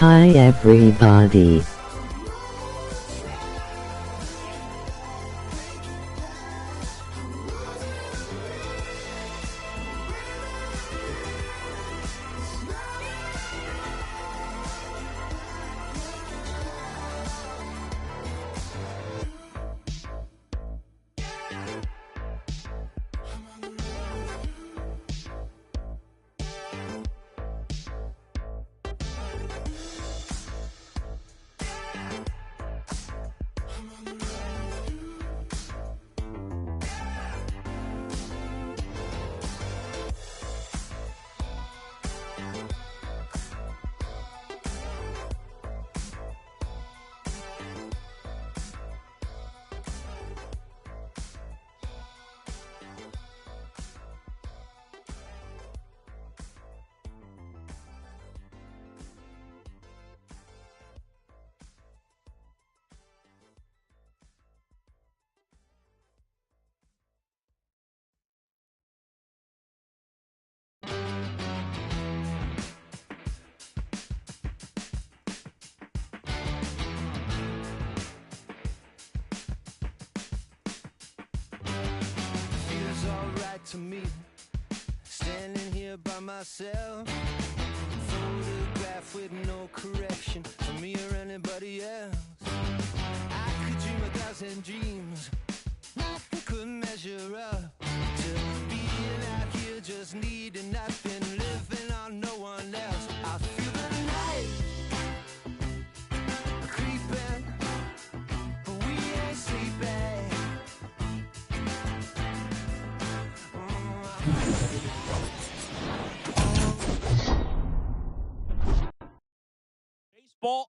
Hi everybody. To me, standing here by myself, photograph with no correction for me or anybody else. I could dream 1,000 dreams, nothing could measure up to being out here just needing nothing, living on no one else. I feel the night creeping, but we ain't sleeping. Baseball.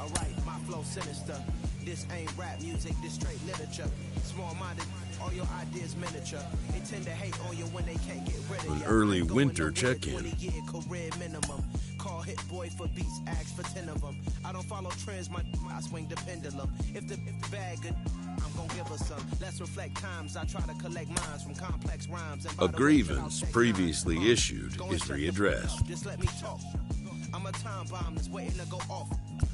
alright, my flow sinister. This ain't rap music, this straight literature. Small-minded, all your ideas miniature. They tend to hate on you when they can't get rid of you. An early winter check-in. 20-year career minimum. Call hit boy for beats, ask for 10 of them. I don't follow trends, I swing the pendulum. If the bag good, I'm gonna give her some. Let's reflect times, I try to collect minds from complex rhymes. A grievance previously issued is readdressed. Just let me talk. I'm a time bomb that's waiting to go off.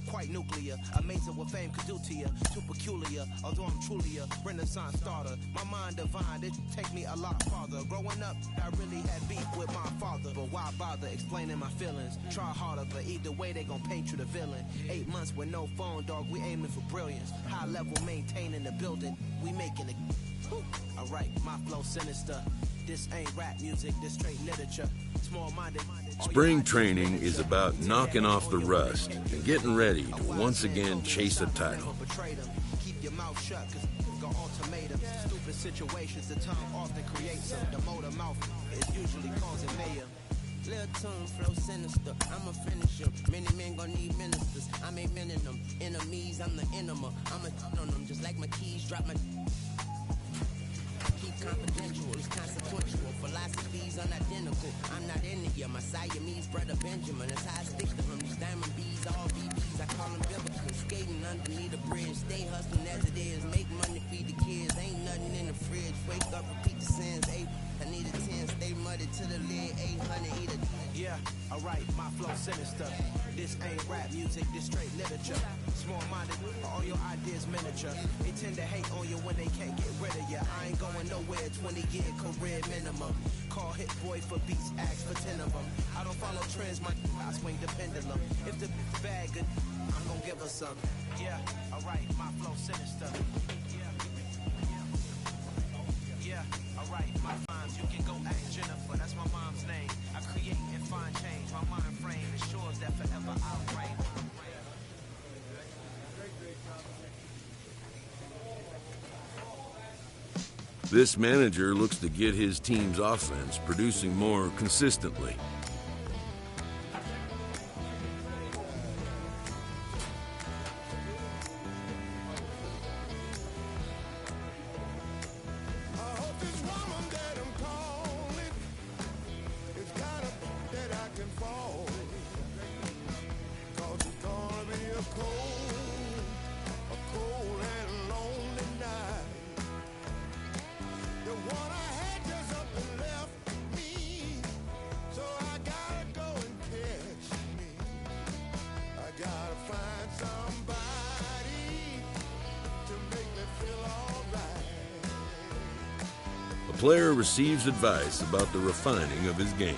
Quite nuclear, amazing what fame could do to you. Too peculiar, although I'm truly a Renaissance starter. My mind divine, it take me a lot farther. Growing up, I really had beef with my father. But why bother explaining my feelings? Try harder, but either way they gon' paint you the villain. 8 months with no phone, dog, we aiming for brilliance. High level maintaining the building, we making it. Alright, my flow sinister. This ain't rap music, this straight literature. Small-minded. Spring training is about knocking off the rust and getting ready to once again chase a title. Keep your mouth shut, cause got ultimatums. Stupid situations, the tongue often creates them. The motor mouth is usually causing mayhem. Lil' tune, flow sinister, I'ma finish him. Many men gon' need ministers, I'm a men in them. Enemies, I'm the enema. I'ma on them, just like my keys, drop my... Keep confidential, it's consequential. Philosophies unidentical. I'm not in it, my Siamese brother Benjamin. That's how I stick to him. These diamond bees, all BBs, I call them biblical. Skating underneath the bridge, stay hustling as it is. Make money, feed the kids. Ain't nothing in the fridge. Wake up, repeat the sins. I need a 10, stay muddy to the lid. 800, eat a... Yeah, alright, my flow sinister. This ain't rap music, this straight literature. Small-minded, all your ideas miniature. They tend to hate on you when they can't get rid of you. I ain't going nowhere, 20-year career minimum. Call hit boy for beats, ask for 10 of them. I don't follow trends, I swing the pendulum. If the bag good, I'm gonna give her some. Yeah, alright, my flow sinister. Yeah, alright, my rhymes, you can go ask Jennifer, that's my mom's name. I create and find change, my mind frame ensures that forever I'll reign. This manager looks to get his team's offense producing more consistently. The player receives advice about the refining of his game.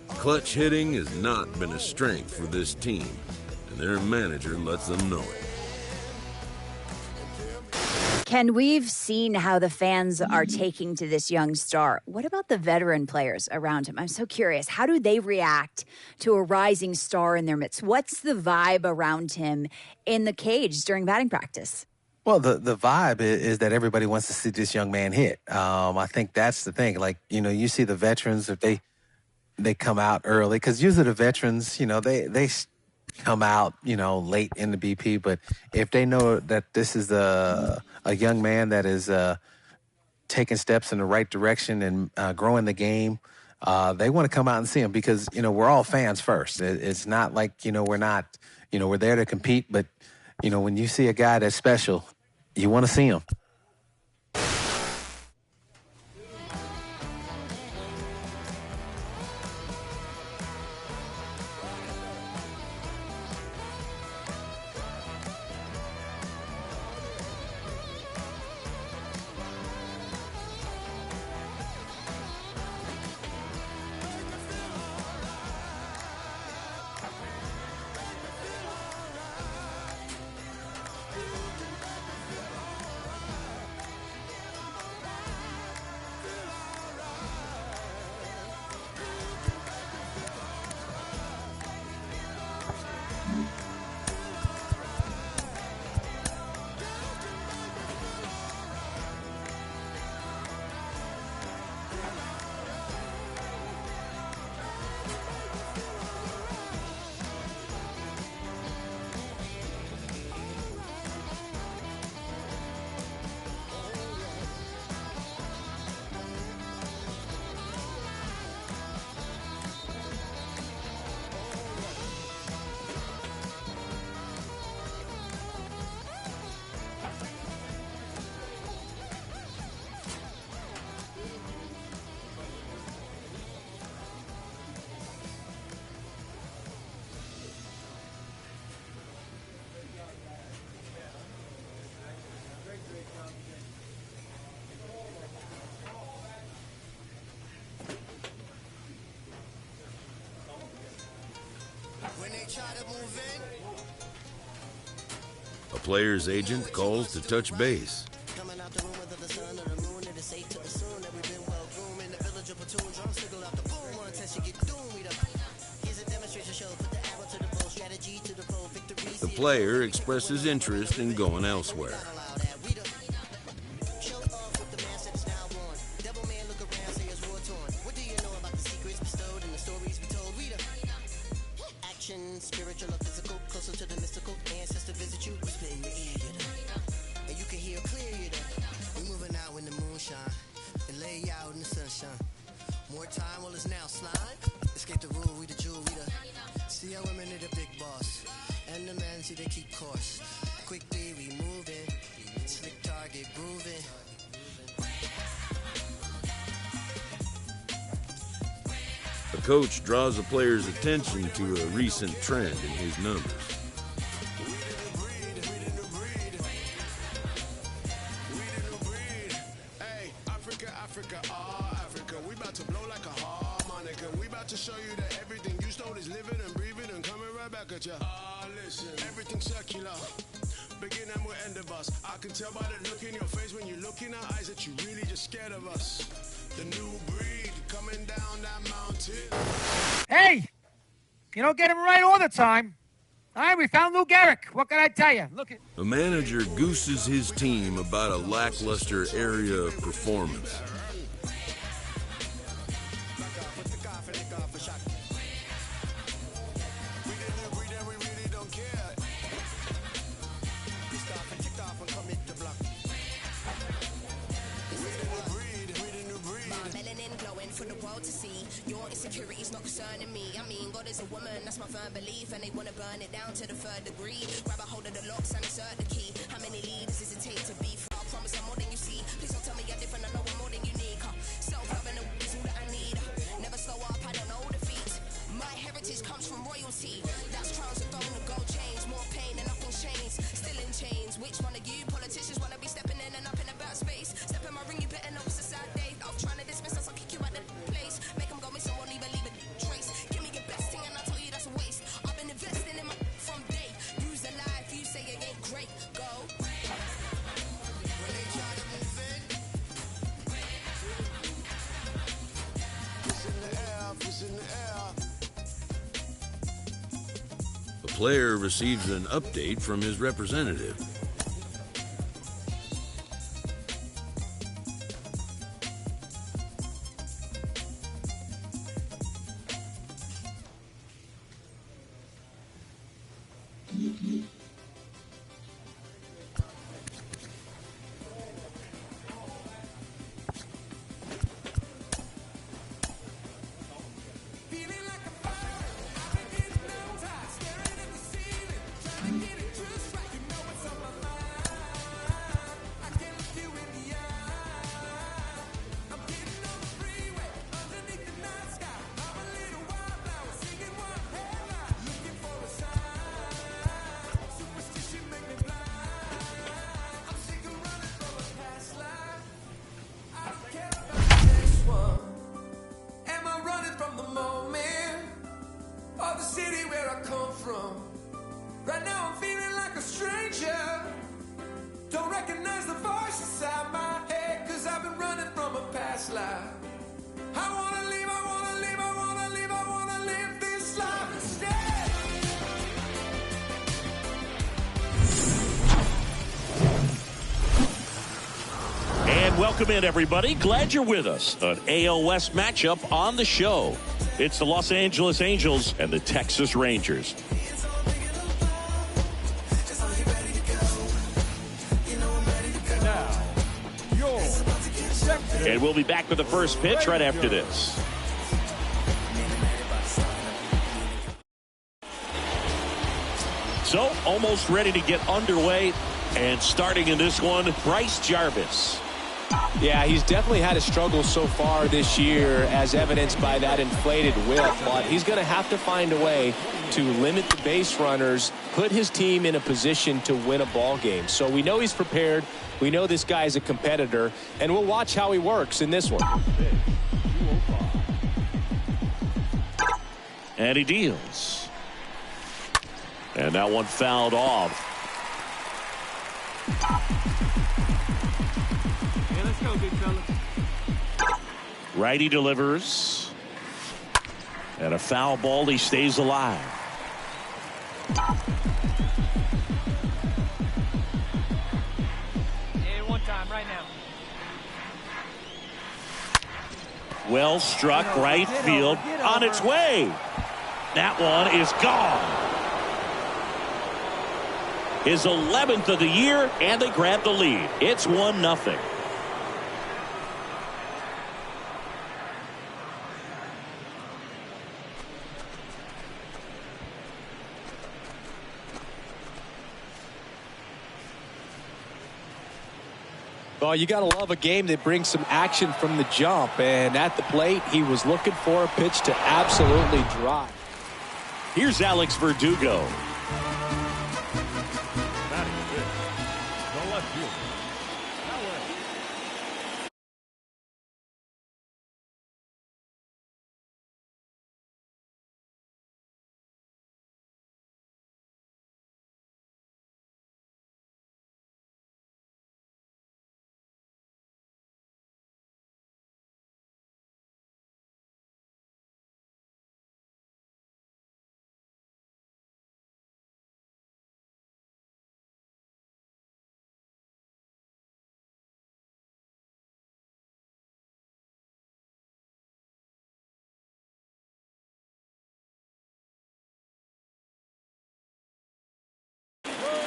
Clutch hitting has not been a strength for this team, and their manager lets them know it. Ken, we've seen how the fans are taking to this young star. What about the veteran players around him? I'm so curious. How do they react to a rising star in their midst? What's the vibe around him in the cage during batting practice? Well, the vibe is that everybody wants to see this young man hit. I think that's the thing. Like, you see the veterans, if they come out early, because usually the veterans, they come out, late in the BP. But if they know that this is a young man that is taking steps in the right direction and growing the game, they want to come out and see him because, we're all fans first. It's not like, we're not, we're there to compete. But, when you see a guy that's special, you want to see him. A player's agent calls to touch base. The player expresses interest in going elsewhere. Spiritual or physical, closer to the mystical. Ancestor visit you, whisper in your ear, and you can hear clear, we moving out in the moonshine and lay out in the sunshine. More time, well, it's now slime. Escape the rule, we the jewel, we the. See how women are the big boss, and the men see they keep course. Quickly we moving, slick target grooving. A coach draws a player's attention to a recent trend in his numbers. Hey, Africa, Africa. We about to blow like a harmonica. We about to show you that everything you stole is living and breathing and coming right back at you. Listen, everything's circular. Begin and we'll end of us. I can tell by the look in your face when you look in our eyes that you really just scared of us. The new breed coming down that mountain. Hey, you don't get him right all the time. All right, we found Lou Gehrig. What can I tell you? Look at. A manager gooses his team about a lackluster area of performance. Insecurity's not concerning me. I mean, God is a woman, that's my firm belief. And they want to burn it down to the third degree. Grab a hold of the locks and insert the key. How many leaders does it take to be free? I promise I'm more than you see. Please don't tell me you're different, I know I'm more than unique. Self-love and is all that I need. Never slow up, I don't know defeat. My heritage comes from royalty. That's crowns and throne and gold chains. More pain and nothing chains. Still in chains. Which one of you politicians want to be stepping in and up in a bad space? Step in my ring, you better know it's a sad day. I'm trying to dismiss us, I'll kick you out the place. Make them go missing, won't even leave a trace. Give me your best thing and I'll tell you that's a waste. I've been investing in my from day. Use the life, you say it ain't great. Go. When they try to move in, it's in the air, it's in the air. A player receives an update from his representative. Welcome in, everybody. Glad you're with us. An AL West matchup on the show. It's the Los Angeles Angels and the Texas Rangers. And we'll be back with the first pitch right after this. So, almost ready to get underway. And starting in this one, Bryce Jarvis. Yeah, he's definitely had a struggle so far this year, as evidenced by that inflated whip. But he's going to have to find a way to limit the base runners, put his team in a position to win a ball game. So we know he's prepared. We know this guy's a competitor, and we'll watch how he works in this one. And he deals. And that one fouled off. Yeah, let's go, big fella. Righty delivers. And a foul ball. He stays alive. Yeah, one time right now. Well struck, right field, on its way. That one is gone. His 11th of the year, and they grab the lead. It's 1-0. Well, you got to love a game that brings some action from the jump. And at the plate, he was looking for a pitch to absolutely drive. Here's Alex Verdugo.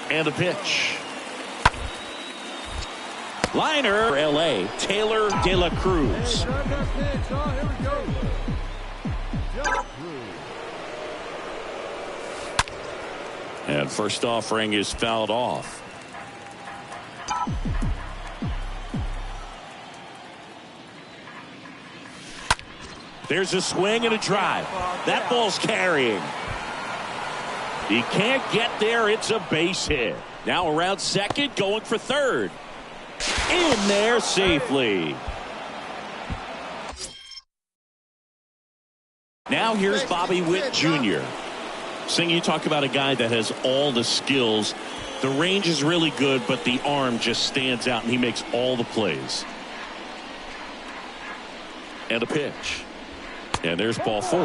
And the pitch. Liner, L.A., Taylor De La Cruz. And first offering is fouled off. There's a swing and a drive. That ball's carrying. He can't get there. It's a base hit. Now around second, going for third. In there safely. Now here's Bobby Witt Jr. Sing, you talk about a guy that has all the skills. The range is really good, but the arm just stands out, and he makes all the plays. And a pitch. And there's ball 4.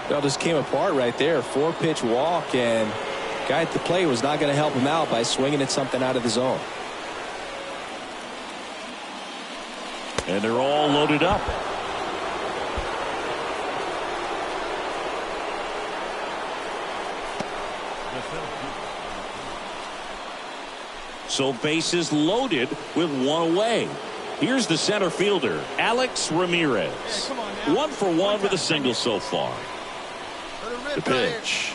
Well, just came apart right there. 4-pitch walk, and guy at the plate was not going to help him out by swinging at something out of the zone. And they're all loaded up. So bases loaded with one away. Here's the center fielder, Alex Ramirez. 1 for 1 with a single so far. The pitch.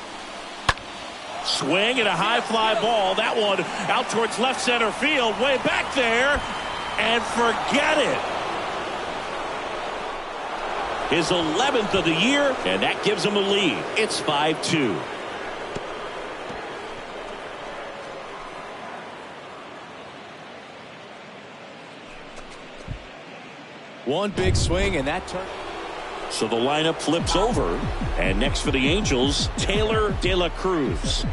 Swing and a high fly ball. That one out towards left center field. Way back there. And forget it. His 11th of the year. And that gives him a lead. It's 5-2. One big swing, and that turn. So the lineup flips over. And next for the Angels, Taylor De La Cruz.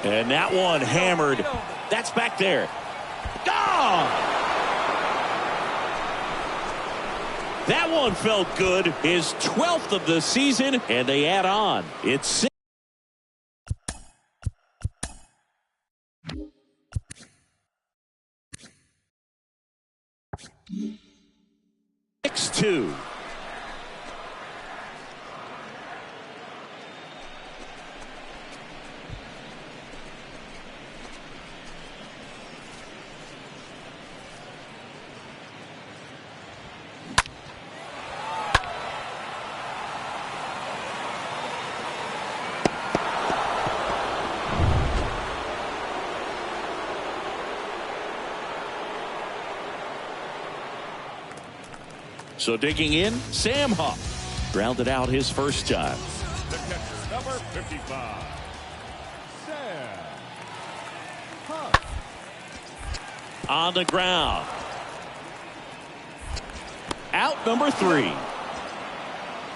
And that one hammered. That's back there. Gone! That one felt good. His 12th of the season, and they add on. It's 6-2. So digging in, Sam Huff grounded out his first time. The catcher, number 55, Sam Huff. On the ground. Out number 3.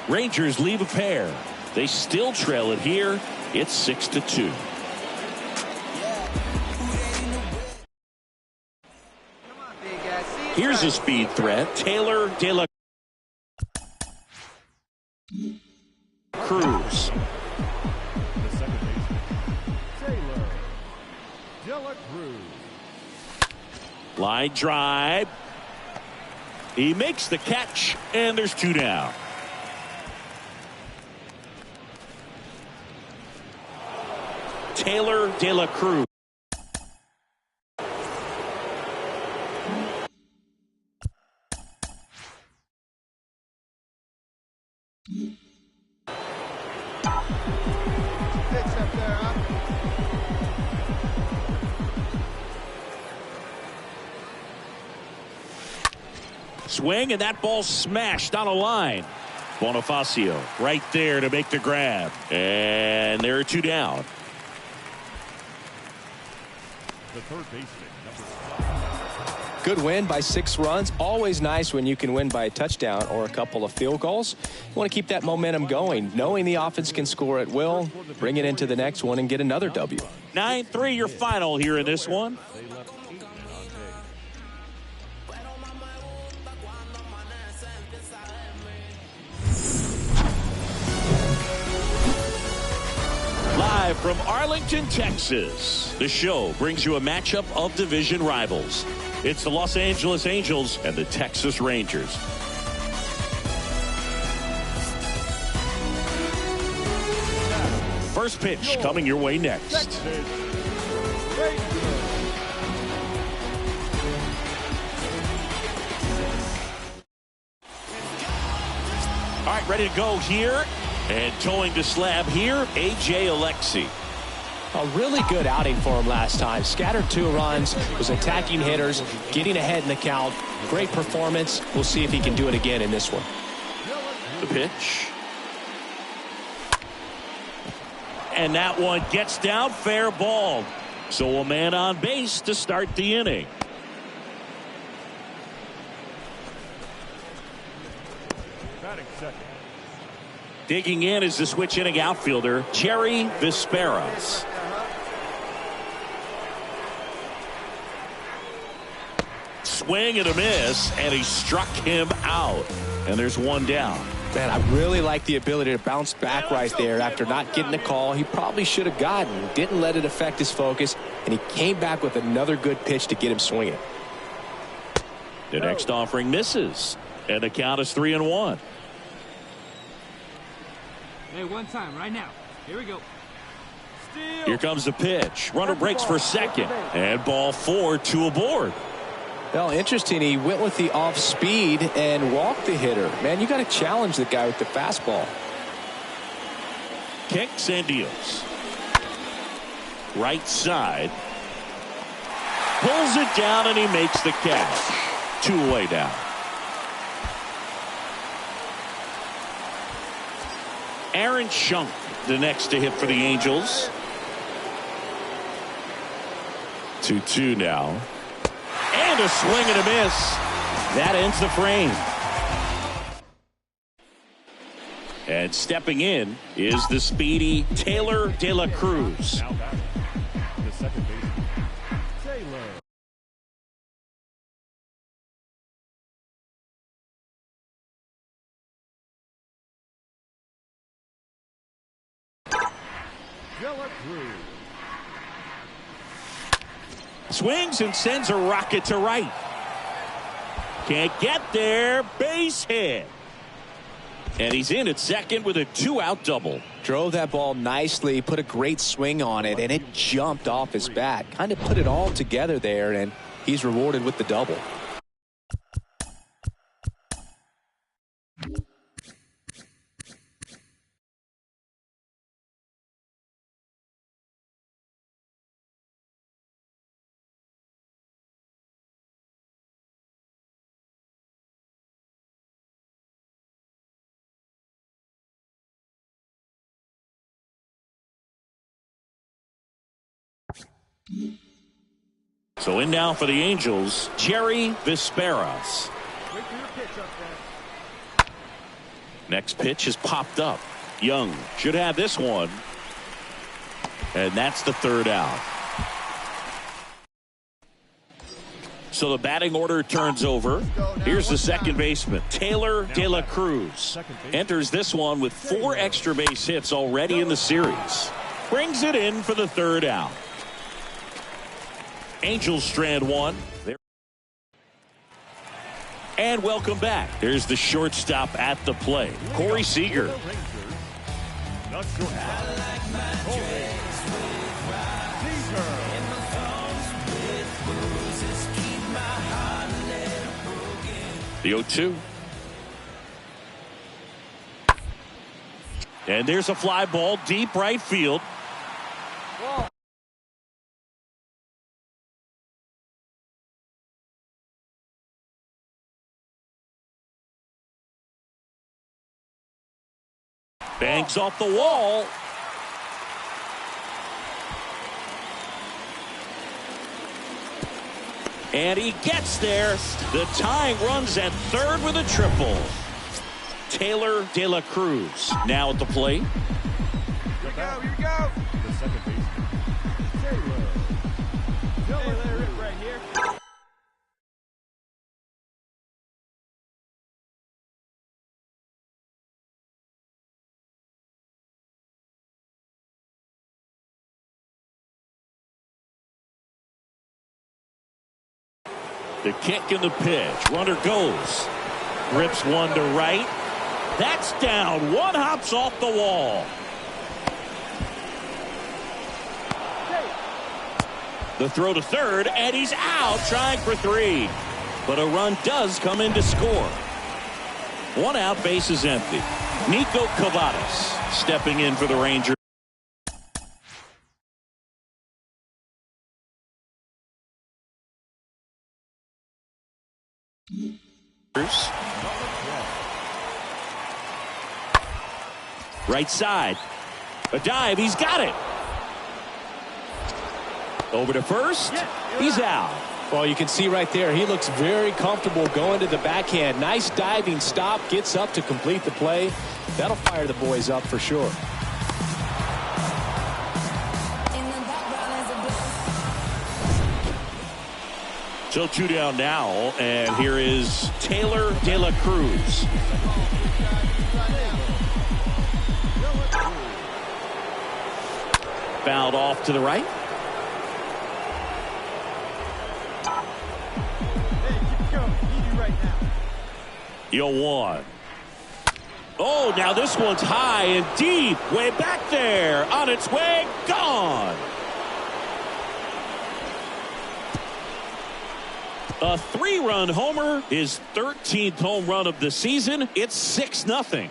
Rangers leave a pair. They still trail it here. It's 6-2. Here's a speed threat. Taylor De La Cruz. The second baseman, Taylor De La Cruz. Line drive. He makes the catch, and there's 2 down. Taylor De La Cruz. Swing, and that ball smashed on a line. Bonifacio right there to make the grab. And there are 2 down. The third baseman, number 5. Good win by 6 runs. Always nice when you can win by a touchdown or a couple of field goals. You want to keep that momentum going, knowing the offense can score at will, bring it into the next one, and get another W. 9-3 your final here in this one. They left 8 on Live from Arlington, Texas, the show brings you a matchup of division rivals. It's the Los Angeles Angels and the Texas Rangers. First pitch coming your way next. All right, ready to go here. And towing the slab here, A.J. Alexy. A really good outing for him last time. Scattered 2 runs, was attacking hitters, getting ahead in the count. Great performance. We'll see if he can do it again in this one. The pitch. And that one gets down, fair ball. So a man on base to start the inning. batting second. Digging in is the switch inning outfielder, Jerry Visperas. Swing and a miss, and he struck him out. And there's 1 down. Man, I really like the ability to bounce back right there after not getting the call he probably should have gotten. Didn't let it affect his focus, and he came back with another good pitch to get him swinging. The next offering misses, and the count is 3-1. Hey, one time, right now. Here we go. Steal. Here comes the pitch. Runner breaks for second, and ball 4, 2 aboard. Well, interesting. He went with the off speed and walked the hitter. Man, you got to challenge the guy with the fastball. Kicks and deals. Right side. Pulls it down, and he makes the catch. 2 away now. Aaron Schunk, the next to hit for the Angels. 2-2 now. And a swing and a miss. That ends the frame. And stepping in is the speedy Taylor De La Cruz. Now batting, the second baseman, Taylor. De La Cruz. Swings and sends a rocket to right. Can't get there. Base hit. And he's in at second with a 2-out double. Drove that ball nicely, put a great swing on it, and it jumped off his bat. Kind of put it all together there, and he's rewarded with the double. So in now for the Angels, Jerry Visperas. Wait for your pitch up there. Next pitch is popped up. Young should have this one. And that's the third out. So the batting order turns over. Here's the second baseman, Taylor De La Cruz. Enters this one with 4 extra base hits already in the series. Brings it in for the third out. Angels strand one. And welcome back. There's the shortstop at the plate, Corey Seager. The 0-2. And there's a fly ball deep right field. Bangs off the wall. And he gets there. The tying runs at third with a triple. Taylor De La Cruz now at the plate. Here we go. The second baseman, Taylor right here. The kick and the pitch. Runner goes. Rips one to right. That's down. One hops off the wall. The throw to third, and he's out trying for 3. But a run does come in to score. 1 out, base is empty. Nico Cavadas stepping in for the Rangers. Right side. A dive. He's got it. Over to first. He's out. Well, you can see right there, he looks very comfortable going to the backhand. Nice diving stop. Gets up to complete the play. That'll fire the boys up for sure. So 2 down now, and here is Taylor De La Cruz. Fouled off to the right. You'll one. Oh, now this one's high and deep. Way back there. On its way. Gone. A 3-run homer. His 13th home run of the season. It's 6-0.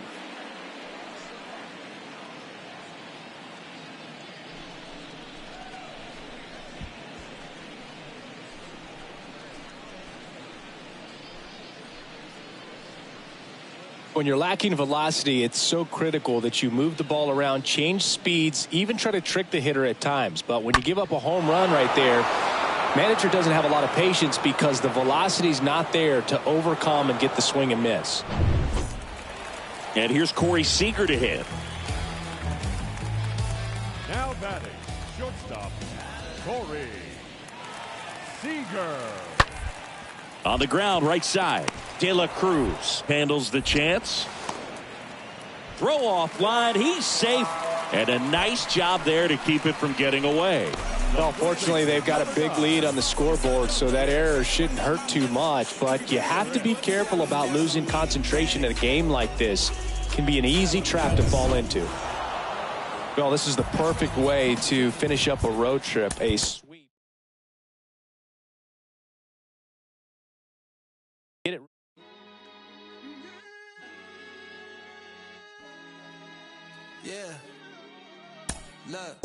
When you're lacking velocity, it's so critical that you move the ball around, change speeds, even try to trick the hitter at times. But when you give up a home run right there, manager doesn't have a lot of patience because the velocity's not there to overcome and get the swing and miss. And here's Corey Seager to hit. Now batting, shortstop, Corey Seager. On the ground, right side. De La Cruz handles the chance. Throw off line. He's safe. And a nice job there to keep it from getting away. Well, fortunately, they've got a big lead on the scoreboard, so that error shouldn't hurt too much. But you have to be careful about losing concentration in a game like this. It can be an easy trap to fall into. Well, this is the perfect way to finish up a road trip. A sweep. Get it. Yeah. Look.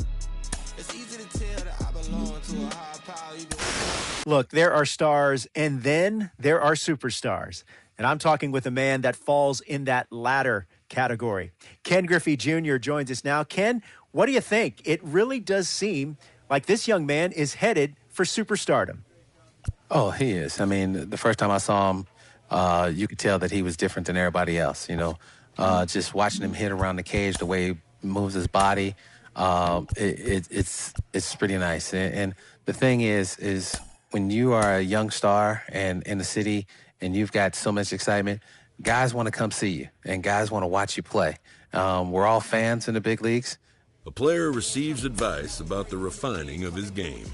It's easy to tell that I belong to a higher power. Look, there are stars, and then there are superstars. And I'm talking with a man that falls in that latter category. Ken Griffey Jr. joins us now. Ken, what do you think? It really does seem like this young man is headed for superstardom. Oh, he is. I mean, the first time I saw him, you could tell that he was different than everybody else. You know, Just watching him hit around the cage, the way he moves his body, it's pretty nice. And the thing is when you are a young star and in the city and you've got so much excitement, guys want to come see you and guys want to watch you play. We're all fans in the big leagues. A player receives advice about the refining of his game.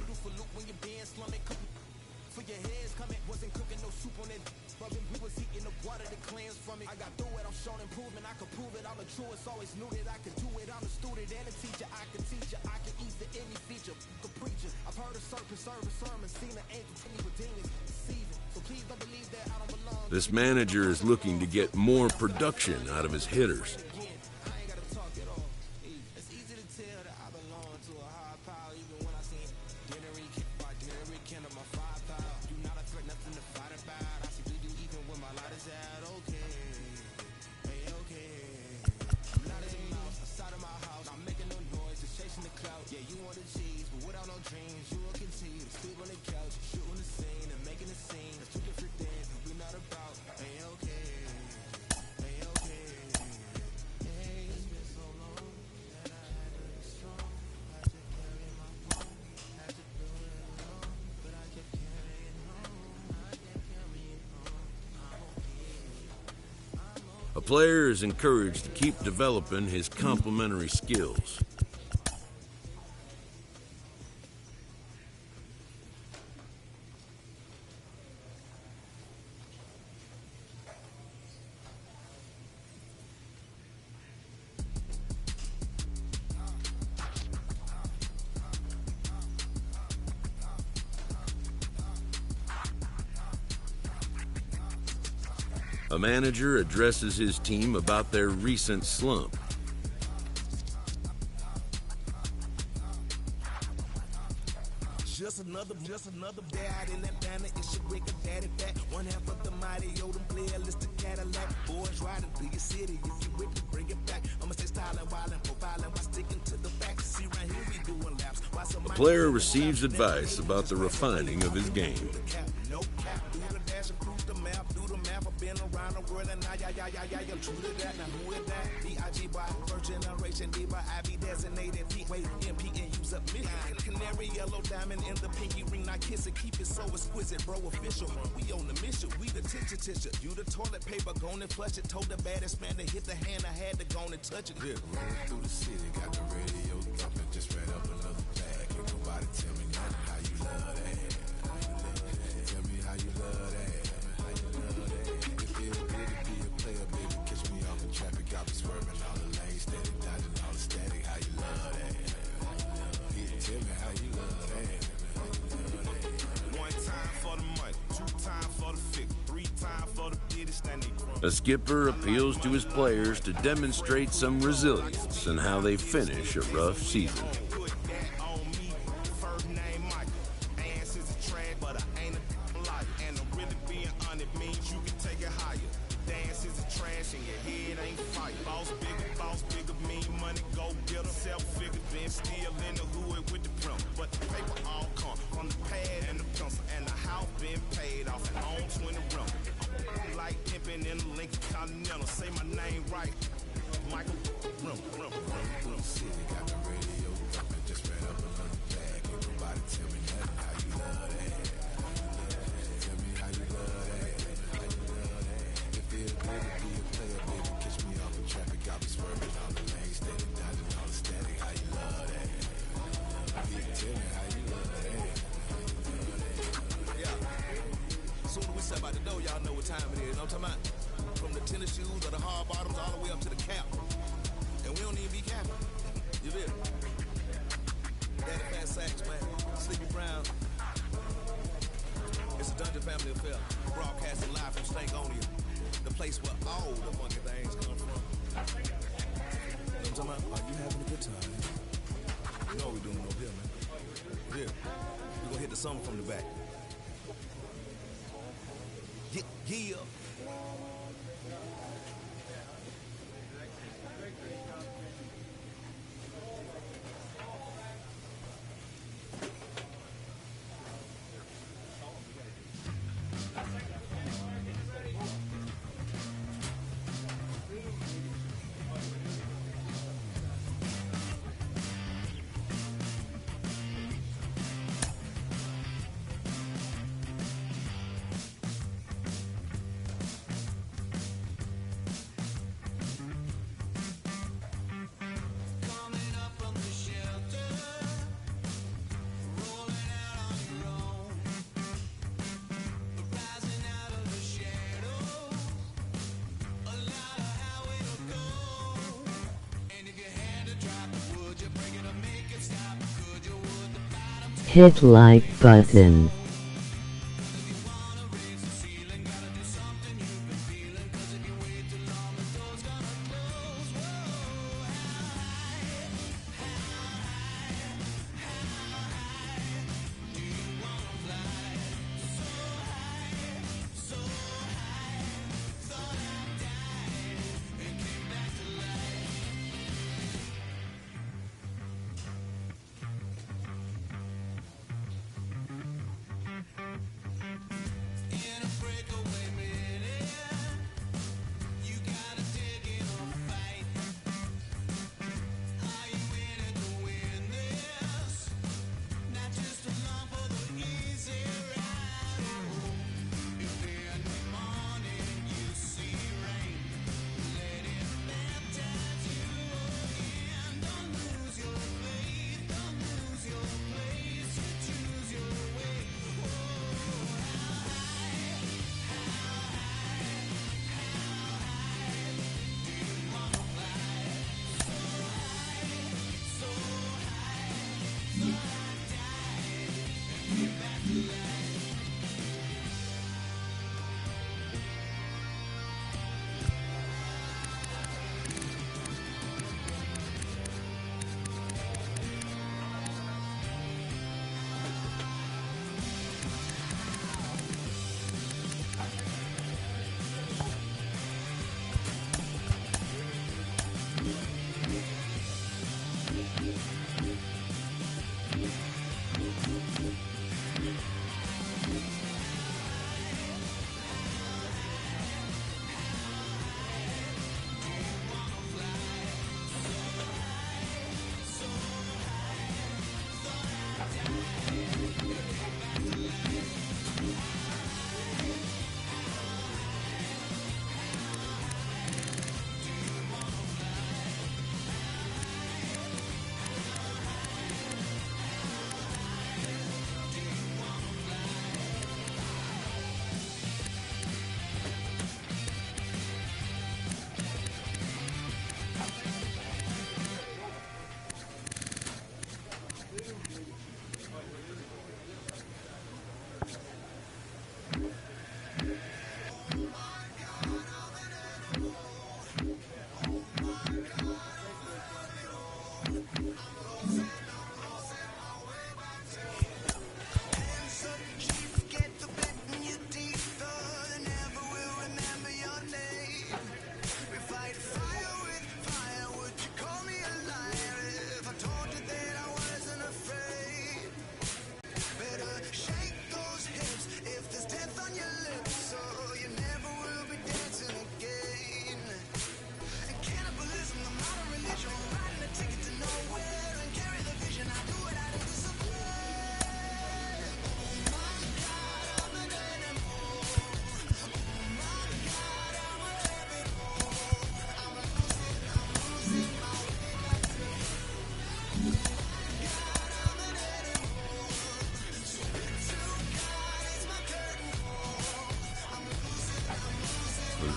This manager is looking to get more production out of his hitters. A player is encouraged to keep developing his complementary skills. A manager addresses his team about their recent slump. Just another dad in that banner. It's your wicked daddy back. One half of the mighty Odom player, list the Cadillac. Boys riding through your city. If you with it, bring it back. I'ma stay styling, wildin', profiling, while sticking to the facts. See right here we doing laps. A player receives advice about the refining of his game. No cap, do the dash and cruise the map. Do the map. I've been around the world and now, I'm true to that. Now who is that? B.I.G. by first generation, D by I.B. designated. P-Wait, MP and use up million. Canary yellow diamond in the pinky ring. Now kiss it, keep it so exquisite, bro. Official, we on the mission. We the tissue. You the toilet paper, go and flush it. Told the baddest man to hit the hand. I had to go and touch it. Yeah, rolling through the city, got the radio thumping. Just read up another bag. Ain't nobody tell me nothing. How you love that? Tell me how you love that. It feel good to be a player, baby. Catch me off in traffic, I be swerving all the lanes, steady dodging all the static. How you love that? Tell me how you love that. One time for the money, two times for the fix, three times for the business. A skipper appeals to his players to demonstrate some resilience in how they finish a rough season. Say my name right, Michael. City got the radio thumping. Just ran up another bag. Ain't nobody tell me nothing. How you love that? Tell me how you love that. It feel good to be a player, baby. Catch me off in traffic. I be swerving all the lanes, steady dodging all the static. How you love that? Tell me how you love that. Yeah. Soon as we step out the door, y'all know what time it is. You know what I'm talking about? From the tennis shoes or the hard bottoms all the way up to the cap. And we don't even be capping. You feel me? Daddy Fat Sacks, man. Sleepy Brown. It's a Dungeon family affair. Broadcasting live from Stankonia. The place where all the funky things come from. You know what I'm talking about? Are you having a good time? You know what we're doing over here, man. Yeah. We're gonna hit the song from the back. Yeah. Hit like button.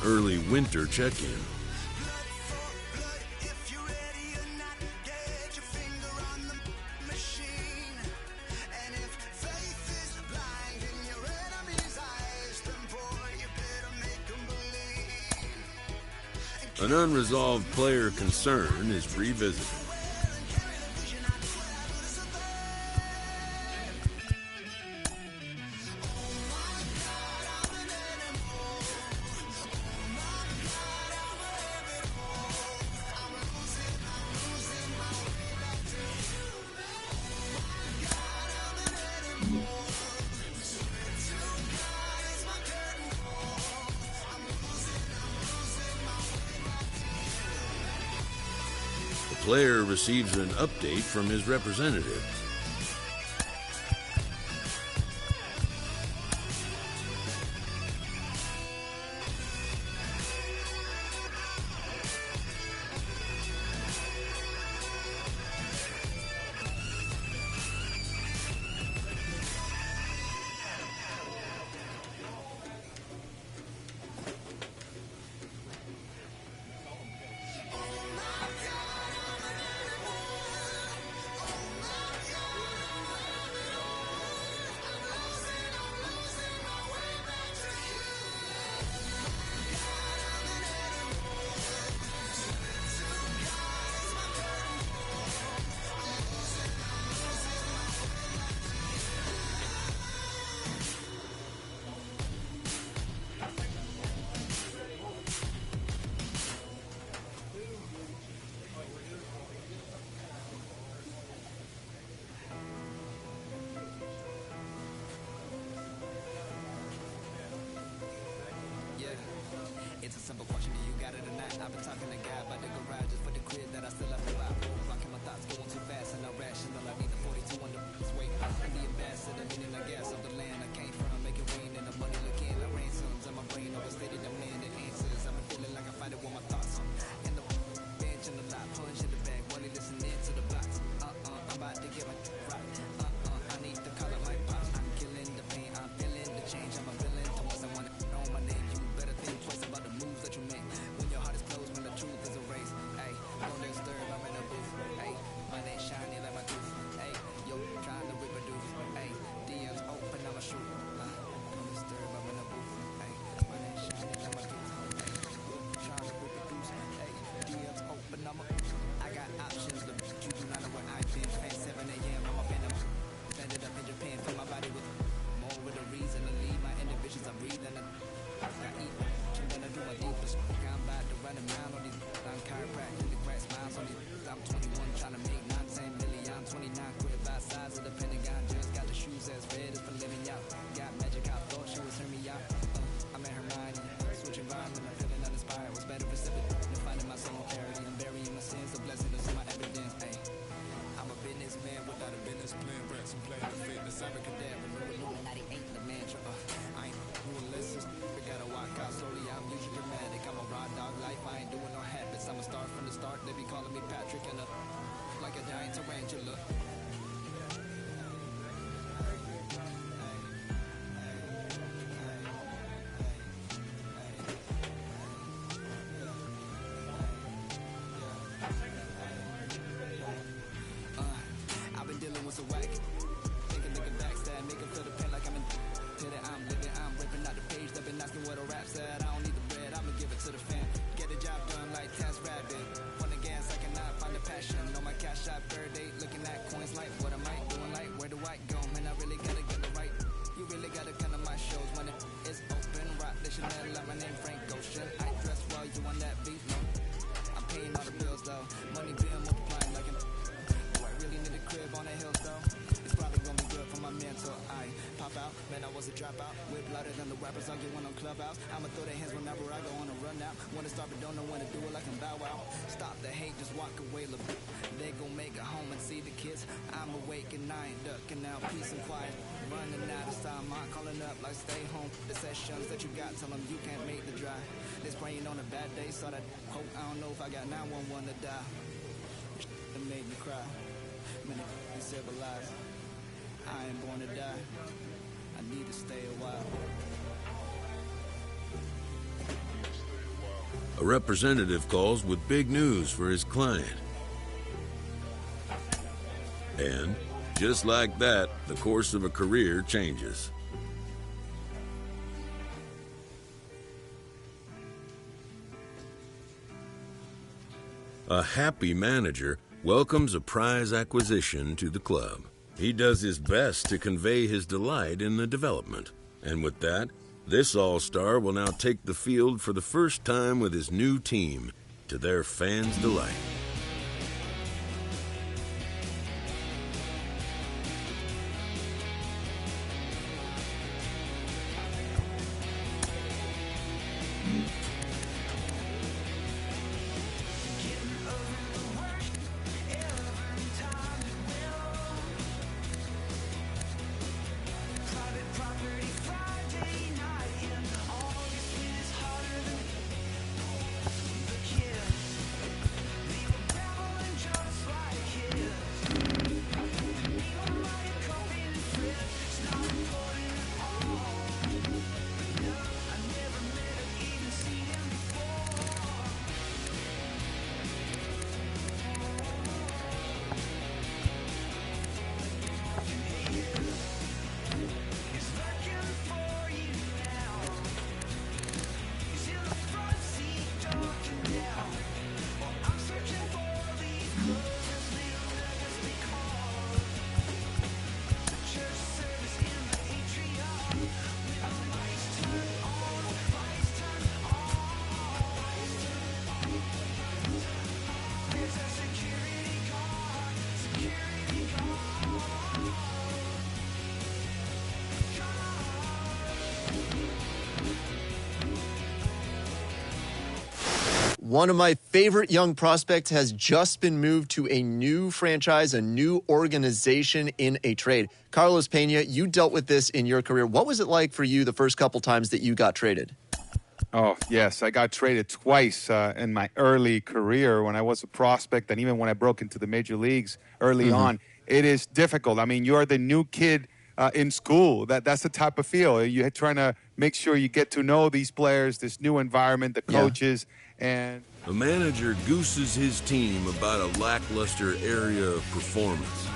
Early winter check-in. An unresolved player concern is revisited. The player receives an update from his representative. It's a simple question, do you got it or not? I've been talking to God about the garage just for the crib that I still have to buy. Rocking my thoughts, going too fast and irrational. I need the 42 on the weight. I'm the ambassador, meaning I gas of the land I came from. Make it rain and the money looking like ransoms. And my brain overstated demand the answers. I'm feeling like I fight it with my thoughts. And the bench and the lot, punch in the bag, while they listening to the box. I'm about to get my rock. I need to call it my pops. I'm killing the pain, I'm feeling the change. I'm a villain towards someone that know my name. You better think twice about the moves that you make. When your heart is closed, when the truth is erased. Hey, don't disturb, I'm in the booth. Hey, my name shiny like my tooth. Hey, yo, trying to reproduce. Hey, DMs open, I'ma shoot. Don't disturb, I'm in the booth. Hey, my name shiny like my tooth. Hey, yo, trying to reproduce. Hey, DMs open, I got options. Look, you do not know where I've been. Past 7 a.m., I'm up in the ended up in Japan, fill my body with more with a reason to leave my inhibitions. I breathe and I eat. And then I do my deepest. I'm about to run a mile on these. I'm chiropractic, the crack smiles on these. I'm 21, trying to make 9, 10 million. I'm 29, quit by size of the Pentagon. Just got the shoes as red as for living out. Got magic, I thought she was hearing me out. I'm in her mind, switch environment. I'm feeling uninspired. Was better precipitate than finding my soul clarity. I'm burying my sins, the blessing is my evidence. Ay. I'm a businessman without a business plan. Rats and playing the fitness. I'm a cadet. Remember, Illuminati ain't the mantra. I ain't doing lessons. We gotta walk out slowly. I'm usually dramatic. I'm a raw dog life. I ain't doing no habits. I'm a star from the start. They be calling me Patrick and like a giant tarantula. I've been dealing with some whack. Thinking they can backstab, make them feel the pain like I'm in. Till that I'm living, I'm ripping out the page. They've been asking what a rap said. I don't need the bread, I'ma give it to the fan. Get the job done like Task Rabbit. On the gas, I cannot find the passion. On my cash out, third date, looking at coins like what am I doing? Like where do I go? Man, I really gotta get it right. You really gotta come to my shows when it is open. Rock the Chanel, like my name Frank Ocean. I dress well, you on that beat, no. I'm paying all the bills though. Money being multiplying like an. Do I really need a crib on the hills though? It's probably gonna be good for my mental. I pop out, man, I was a dropout. Whip louder than the rappers, I'll get one on Clubhouse. I'ma throw their hands whenever I go on a run out. Wanna start but don't know when to do it like I'm Bow Wow. Stop the hate, just walk away, look. They gon' make it home and see the kids. I'm awake and I ain't ducking now, peace and quiet. Running out of time, I'm calling up like stay home. The sessions that you got, tell them you can't make the drive. They spraying on a bad day, saw that hope. I don't know if I got 911 to die. It made me cry. Man, it civilized. I ain't born to die. I need to stay a while. A representative calls with big news for his client. And just like that, the course of a career changes. A happy manager welcomes a prize acquisition to the club. He does his best to convey his delight in the development. And with that, this all-star will now take the field for the first time with his new team, to their fans' delight. one of my favorite young prospects has just been moved to a new franchise, a new organization in a trade. Carlos Pena, you dealt with this in your career. What was it like for you the first couple times that you got traded? Oh, yes. I got traded twice in my early career when I was a prospect, and even when I broke into the major leagues early on. It is difficult. I mean, you're the new kid in school. That's the type of feel. You're trying to make sure you get to know these players, this new environment, the coaches, and a manager gooses his team about a lackluster area of performance.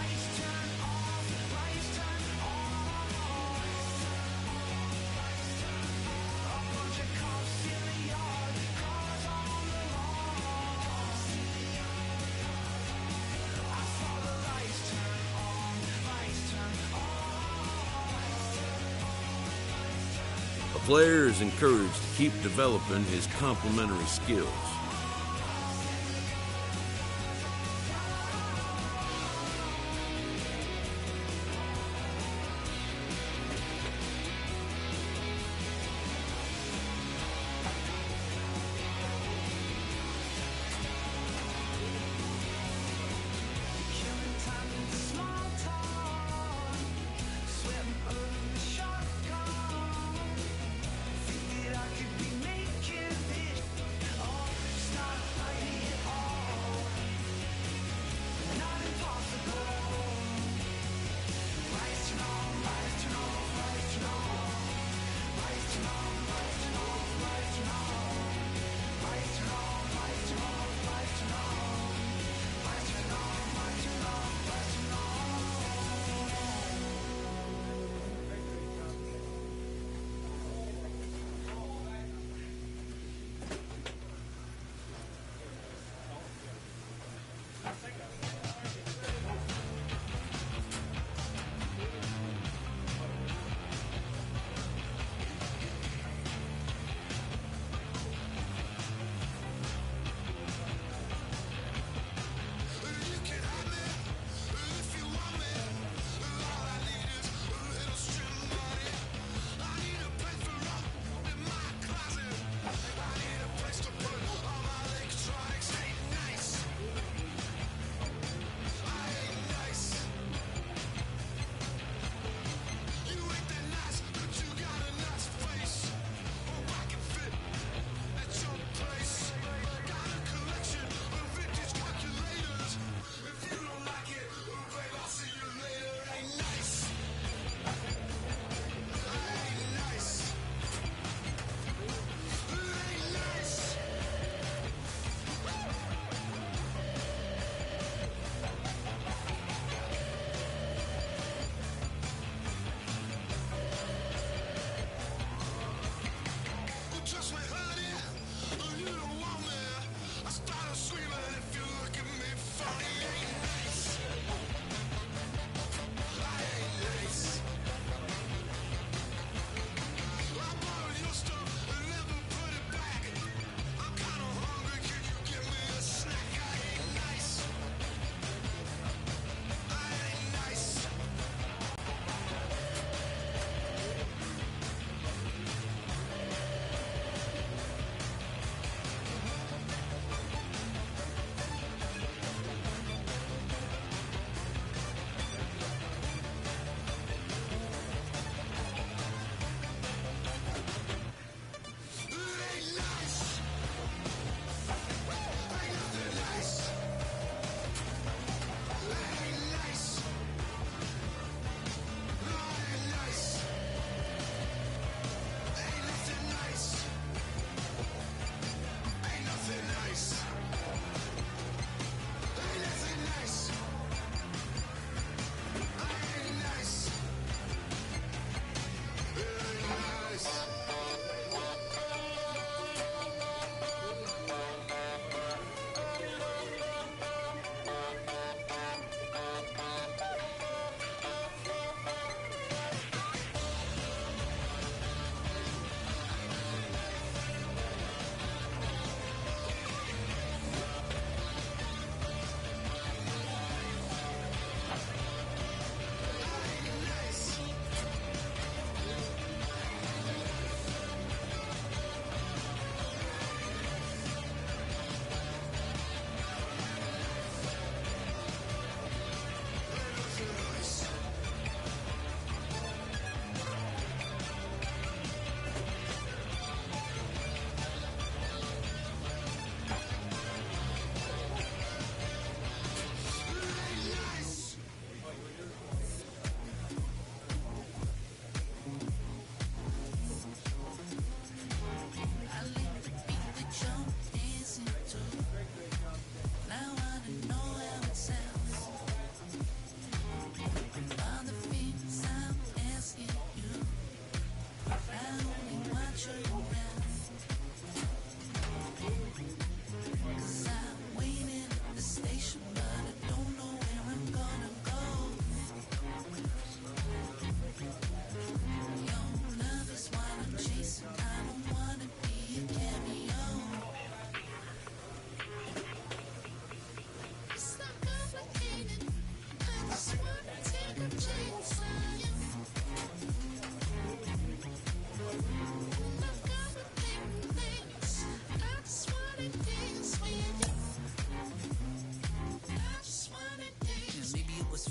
A player is encouraged to keep developing his complementary skills.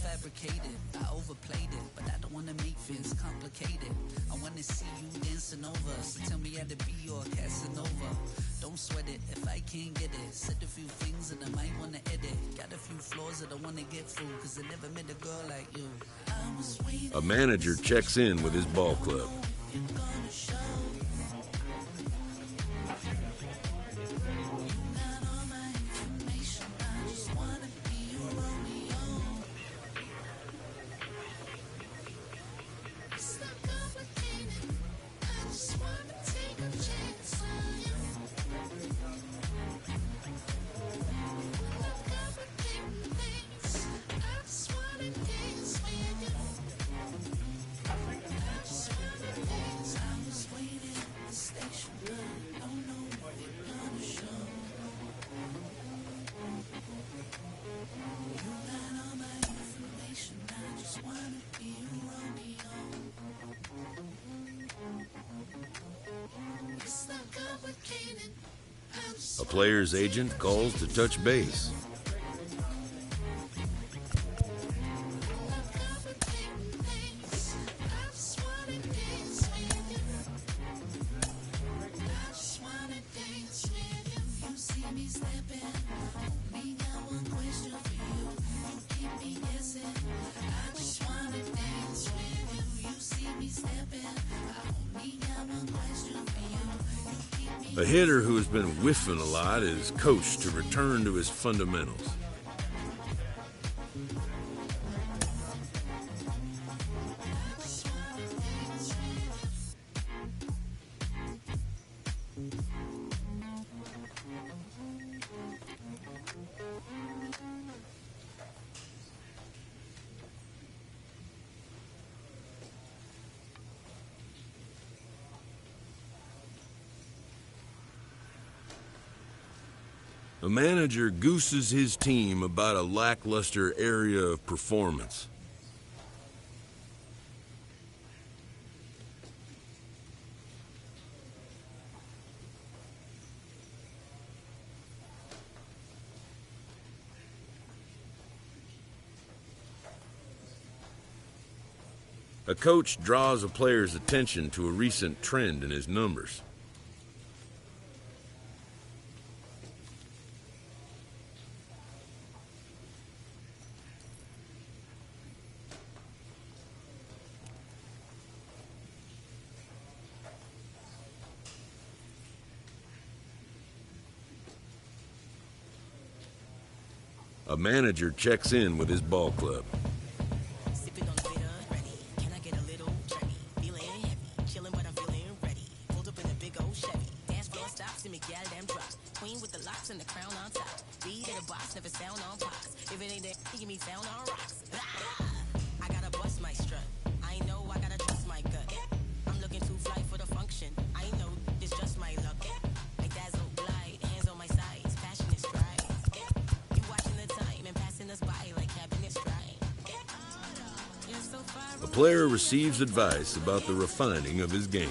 fabricated. I overplayed it, but I don't wanna make things complicated. I wanna see you dancing over. So tell me how to be your Casanova. Don't sweat it if I can't get it. Said a few things and I might wanna edit. Got a few flaws that I wanna get through, cause I never met a girl like you. A manager checks in with his ball club. A player's agent calls to touch base. A hitter who has been whiffing a lot is coached to return to his fundamentals. A manager gooses his team about a lackluster area of performance. A coach draws a player's attention to a recent trend in his numbers. A manager checks in with his ball club. A player receives advice about the refining of his game.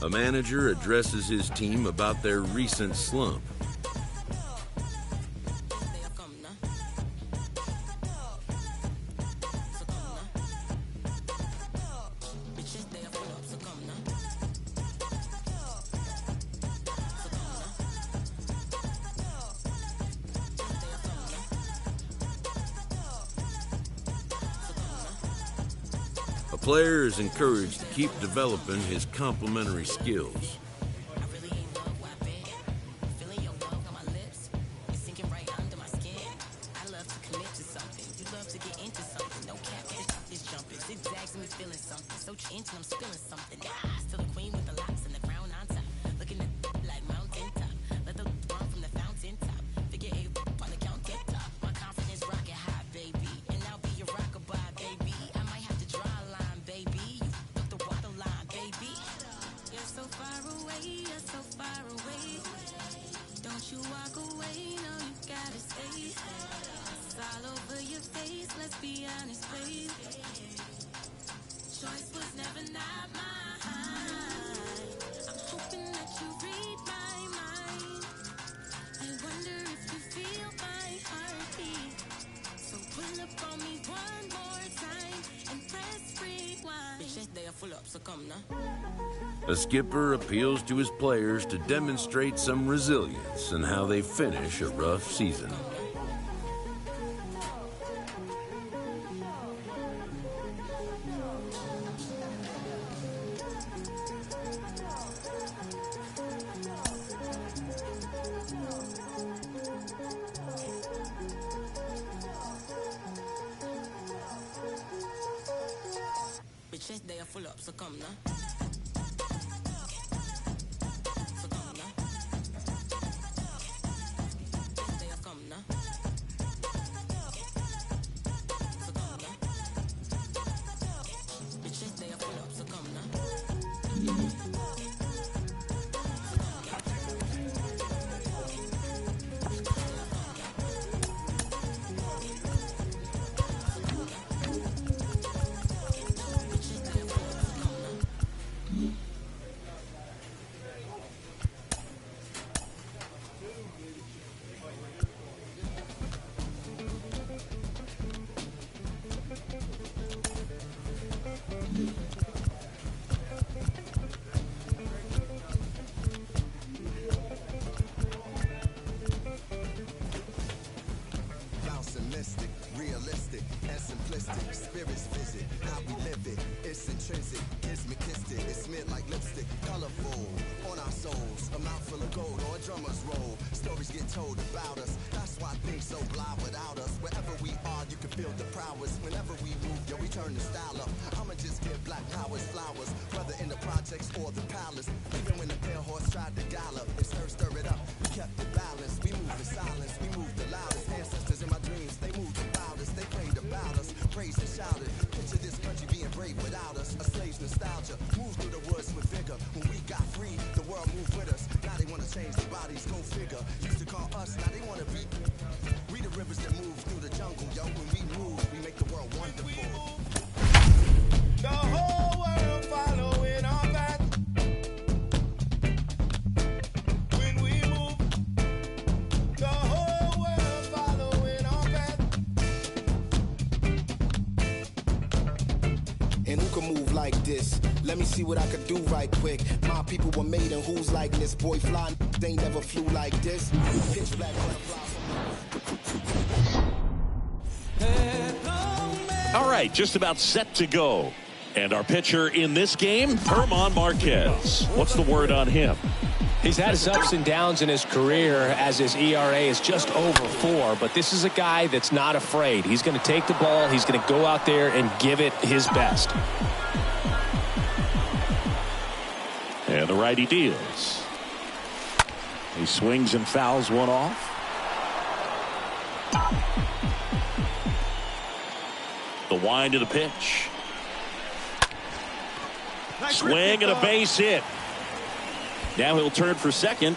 A manager addresses his team about their recent slump. A player is encouraged to keep developing his complementary skills. far away, you're so far away. Don't you walk away, no, you gotta stay. It's all over your face, let's be honest, babe. Choice was never not mine. I'm hoping that you read my mind. I wonder if you feel my heartbeat. So pull up on me one more time and press rewind. Bitches, they are full up, so come now. A skipper appeals to his players to demonstrate some resilience in how they finish a rough season. Bitches, they are full up, so come now. Spirits visit, how we live it. It's intrinsic, it's McKistic, it's mint like lipstick, colorful on our souls. A mouth full of gold on a drummer's roll. Stories get told about us. That's why things so blah without us. Wherever we are, you can feel the prowess. Whenever we move, yo, we turn the style up. I'ma just give black powers flowers, whether in the projects or the palace. Even when the pale horse tried to gallop, it stir it up. We kept it balanced. We moved in silence. We moved the loudest. Ancestors in my dreams, they moved the wildest. They prayed about us, praised and shouted. Picture this country being brave without us. A slave's nostalgia. Moved through the woods with vigor. When we got free, the world moved with us. Now they wanna change their bodies, go figure. Used to call us, now they wanna be. We the rivers that move through the jungle, yo. When we move, we make the world wonderful. The whole world following our path. When we move, the whole world following our path. And who can move like this? Let me see what I could do right quick. My people were made in whose likeness? Boy fly, they never flew like this. Pitch black butterflies. All right, just about set to go. And our pitcher in this game, Herman Marquez. What's the word on him? He's had his ups and downs in his career as his ERA is just over 4, but this is a guy that's not afraid. He's going to take the ball, he's going to go out there and give it his best. And the righty deals. He swings and fouls one off. The wind of the pitch. Swing and a base hit. Now he'll turn for second.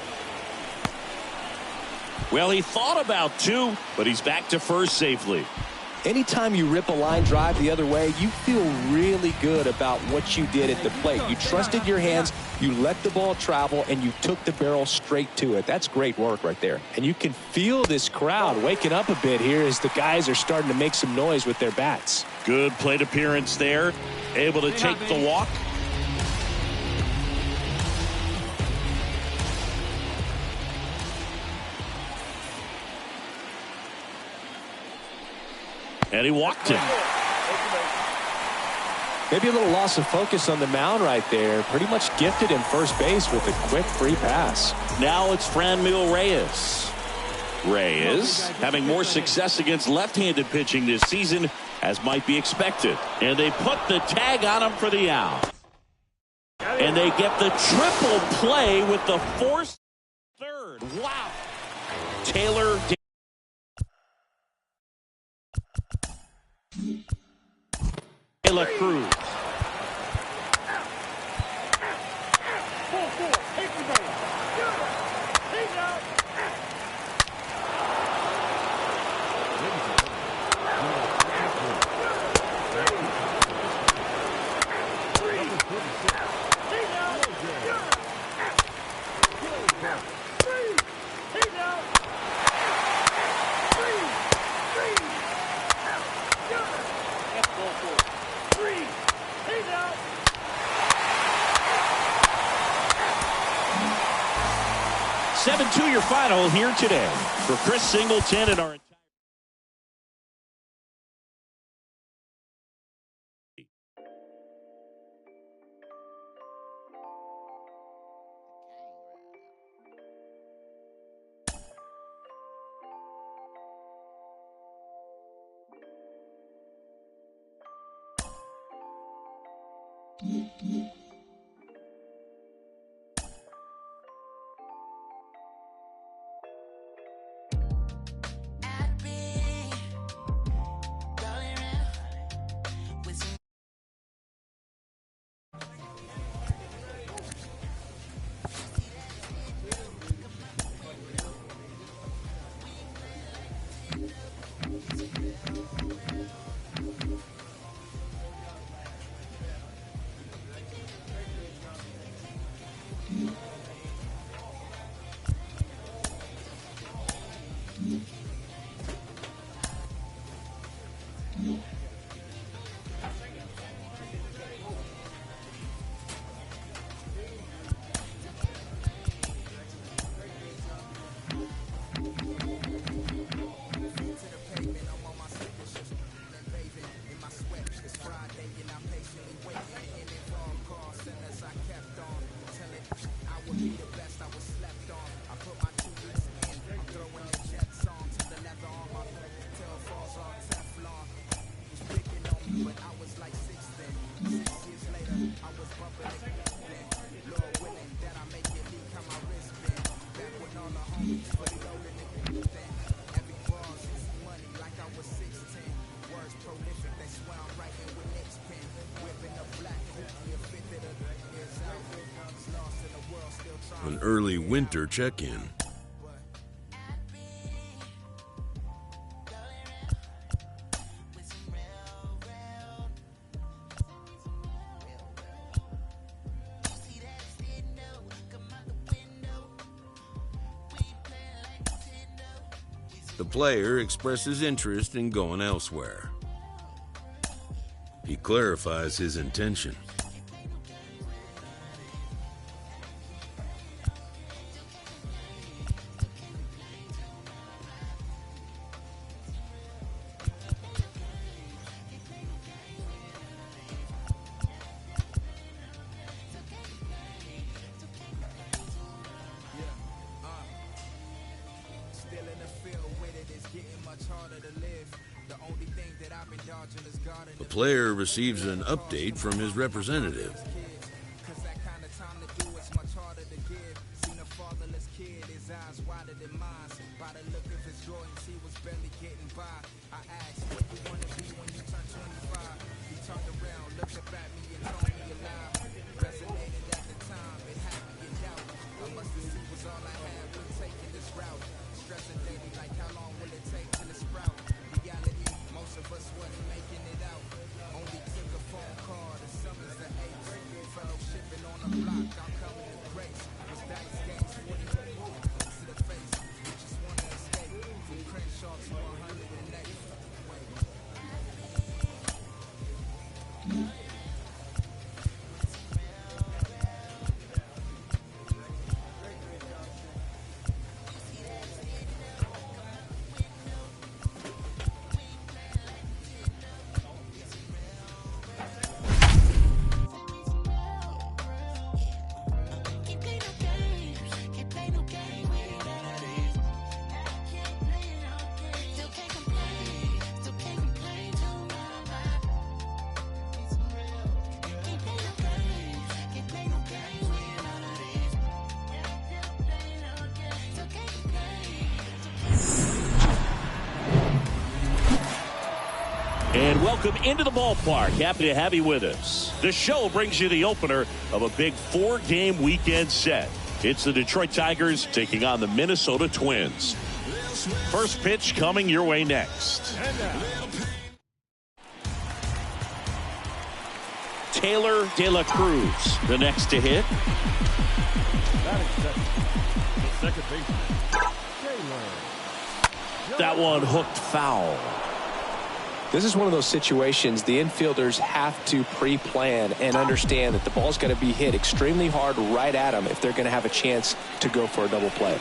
Well, he thought about 2, but he's back to first safely. Anytime you rip a line drive the other way, you feel really good about what you did at the plate. You trusted your hands, you let the ball travel, and you took the barrel straight to it. That's great work right there. And you can feel this crowd waking up a bit here as the guys are starting to make some noise with their bats. Good plate appearance there. Able to take the walk. And he walked him. Maybe a little loss of focus on the mound right there. Pretty much gifted him first base with a quick free pass. Now it's Franmil Reyes. Reyes having more success against left-handed pitching this season, as might be expected. And they put the tag on him for the out. And they get the triple play with the forced third. Wow. Taylor. De La Cruz. To your final here today for Chris Singleton and our An early winter check-in. The player expresses interest in going elsewhere. He clarifies his intention. The player receives an update from his representative. And welcome into the ballpark. Happy to have you with us. The show brings you the opener of a big 4-game weekend set. It's the Detroit Tigers taking on the Minnesota Twins. First pitch coming your way next. Taylor De La Cruz, the next to hit. The second baseman, That one hooked foul. This is one of those situations the infielders have to pre-plan and understand that the ball's got to be hit extremely hard right at them if they're going to have a chance to go for a double play.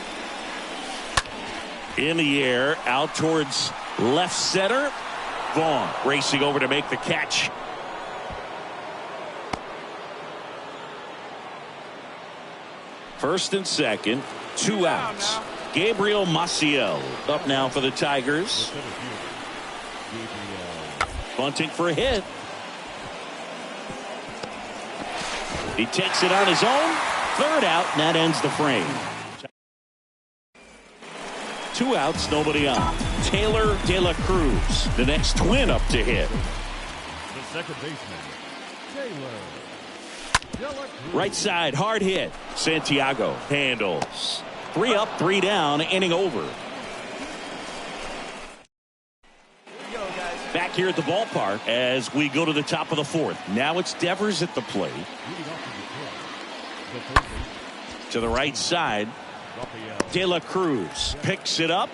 In the air, out towards left center. Vaughn racing over to make the catch. First and second, 2 outs. Gabriel Maciel up now for the Tigers. Bunting for a hit. He takes it on his own. 3rd out, and that ends the frame. 2 outs, nobody on. Taylor De La Cruz, the next Twin up to hit. the second baseman, Taylor De La Cruz. Right side, hard hit. Santiago handles. 3 up, 3 down, inning over. Back here at the ballpark as we go to the top of the 4th. Now it's Devers at the plate. To the right side, De La Cruz picks it up.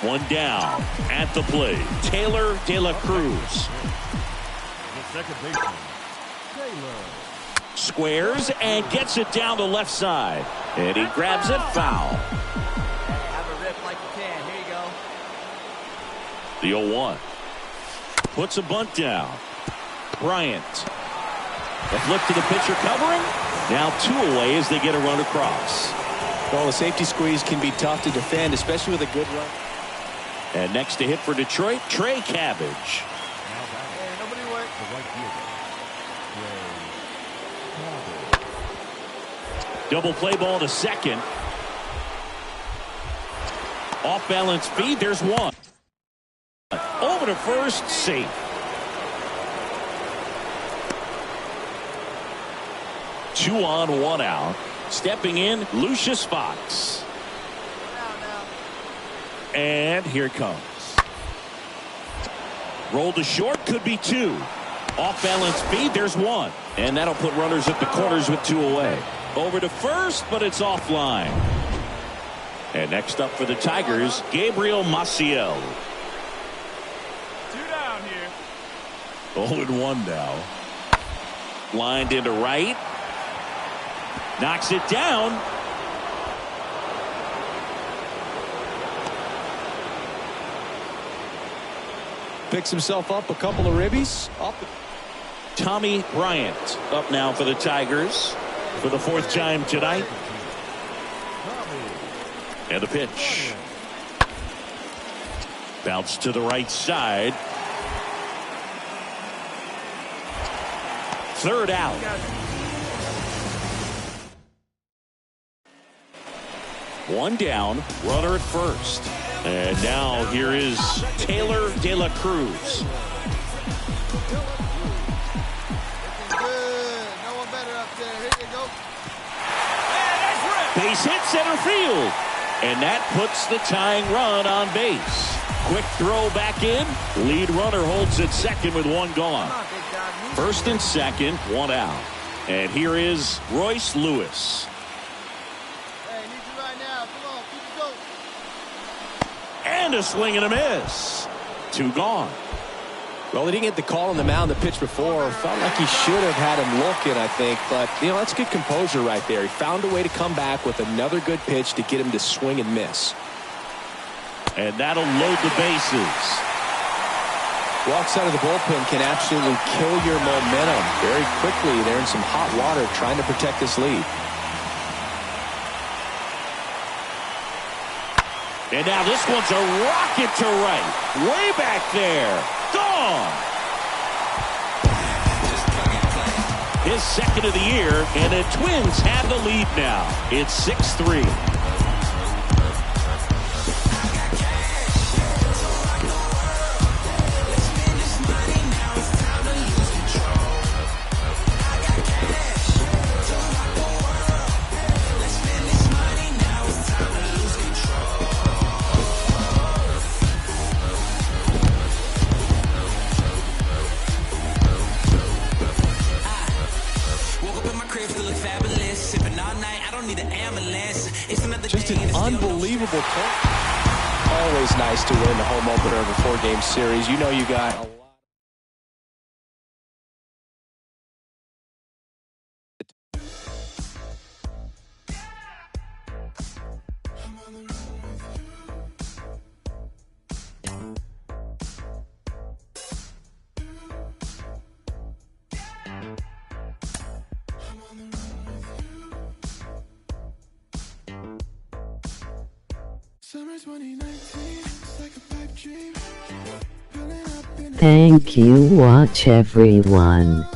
One down at the plate. Taylor De La Cruz. The second baseman, Taylor. Squares and gets it down the left side. And he grabs it foul. Have a rip like you can. Here you go. The 0-1. Puts a bunt down. Bryant. The flip to the pitcher covering. Now 2 away as they get a run across. Well, the safety squeeze can be tough to defend, especially with a good run. And next to hit for Detroit, Trey Cabbage. Hey, nobody work. The right fielder, Double play ball to second. Off balance feed. There's one. Over to first, safe. Two on, 1 out. Stepping in, Lucius Fox. And here it comes. Roll to short, could be 2. Off balance feed, there's 1. And that'll put runners at the corners with 2 away. Over to first, but it's offline. And next up for the Tigers, Gabriel Maciel. 2 down here. 0-1 now. Lined into right. Knocks it down. Picks himself up a couple of ribbies. Tommy Bryant up now for the Tigers for the 4th time tonight. And the pitch. Bounce to the right side. 3rd out. One down, runner at first. And now here is Taylor De La Cruz. Base hit center field. And that puts the tying run on base. Quick throw back in. Lead runner holds at second with 1 gone. First and second, 1 out. And here is Royce Lewis. And a swing and a miss. 2 gone. Well, he didn't get the call on the mound the pitch before. Felt like he should have had him looking, I think. But, you know, that's good composure right there. He found a way to come back with another good pitch to get him to swing and miss. And that'll load the bases. Walks out of the bullpen can absolutely kill your momentum very quickly. They're in some hot water trying to protect this lead. And now this one's a rocket to right. Way back there. Gone. His 2nd of the year, and the Twins have the lead now. It's 6-3. unbelievable Always nice to win the home opener of a 4-game series. You know you got a lot. Summer 2019, it's like a pipe dream. Pulling up in Thank you, watch everyone.